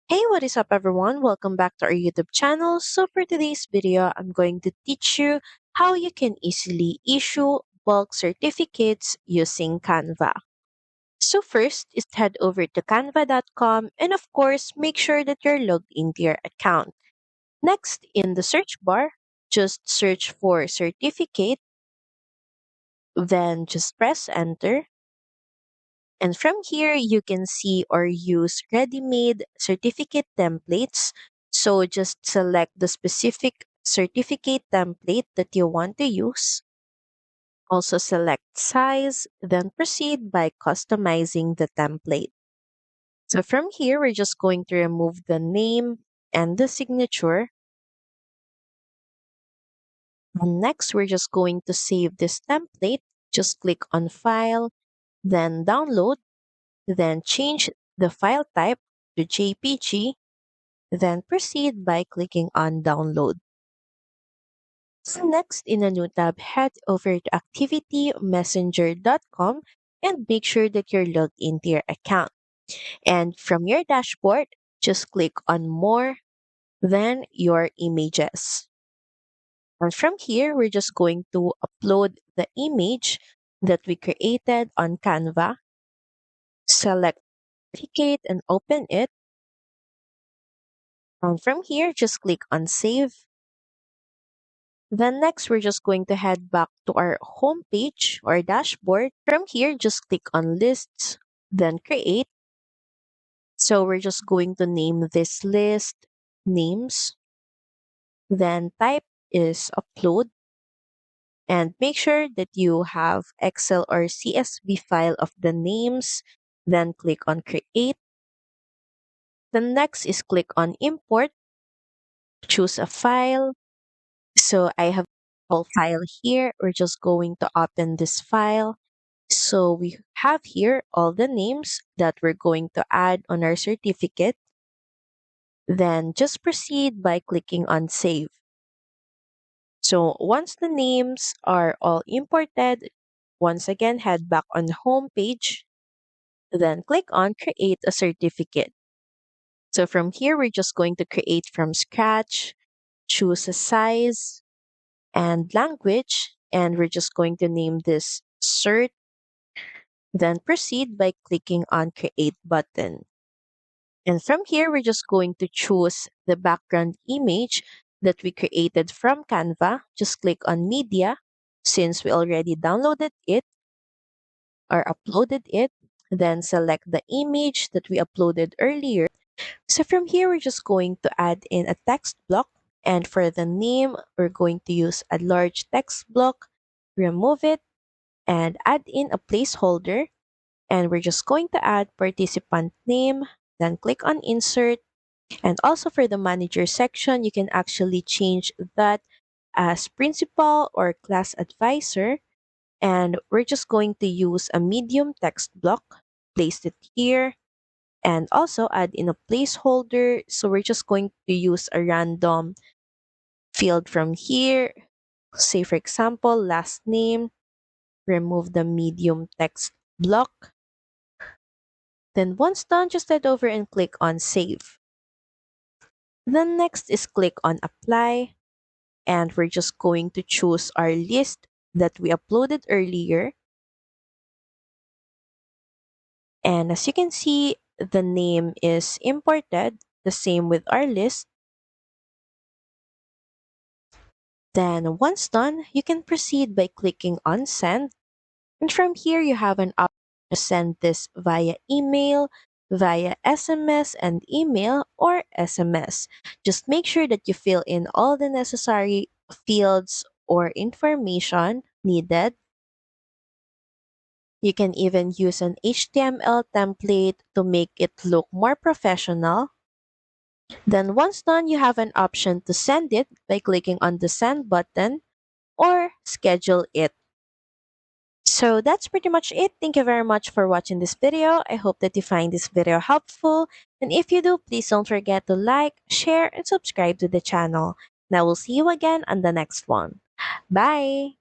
Hey, what is up everyone? Welcome back to our YouTube channel. So for today's video, I'm going to teach you how you can easily issue bulk certificates using Canva. So first is head over to canva.com and of course, make sure that you're logged into your account. Next, in the search bar, just search for certificate, then just press enter. And from here, you can see or use ready-made certificate templates. So just select the specific certificate template that you want to use. Also select size, then proceed by customizing the template. So from here, we're just going to remove the name and the signature. And next, we're just going to save this template. Just click on File, then Download, then change the file type to JPG. Then proceed by clicking on download. So next, in a new tab, head over to activitymessenger.com and make sure that you're logged into your account. And from your dashboard, just click on more, then your images. And from here, we're just going to upload the image that we created on Canva. Select certificate and open it. And from here, just click on save. Then next, we're just going to head back to our home page or dashboard. From here, just click on lists, then create. So we're just going to name this list names. Then type is upload and make sure that you have Excel or CSV file of the names. Then click on create. The next is click on import, choose a file. So I have a whole file here. We're just going to open this file. So we have here all the names that we're going to add on our certificate. Then just proceed by clicking on save. So once the names are all imported, once again head back on the home page, then click on create a certificate. So from here, we're just going to create from scratch, choose a size and language, and we're just going to name this cert. Then proceed by clicking on create button. And from here, we're just going to choose the background image that we created from Canva. Just click on media since we already downloaded it or uploaded it. Then select the image that we uploaded earlier. So from here, we're just going to add in a text block. And for the name, we're going to use a large text block, remove it, and add in a placeholder. And we're just going to add participant name, then click on insert. And also for the manager section, you can actually change that as principal or class advisor. And we're just going to use a medium text block, place it here, and also add in a placeholder. So we're just going to use a random field from here. Say, for example, last name, remove the medium text block. Then once done, just head over and click on save. Then next is click on apply. And we're just going to choose our list that we uploaded earlier. And as you can see, the name is imported, the same with our list. Then once done, you can proceed by clicking on send. And from here, you have an option to send this via email, via SMS and email, or SMS. Just make sure that you fill in all the necessary fields or information needed. You can even use an HTML template to make it look more professional. Then once done, you have an option to send it by clicking on the send button or schedule it. So that's pretty much it. Thank you very much for watching this video. I hope that you find this video helpful. And if you do, please don't forget to like, share, and subscribe to the channel. Now we'll see you again on the next one. Bye!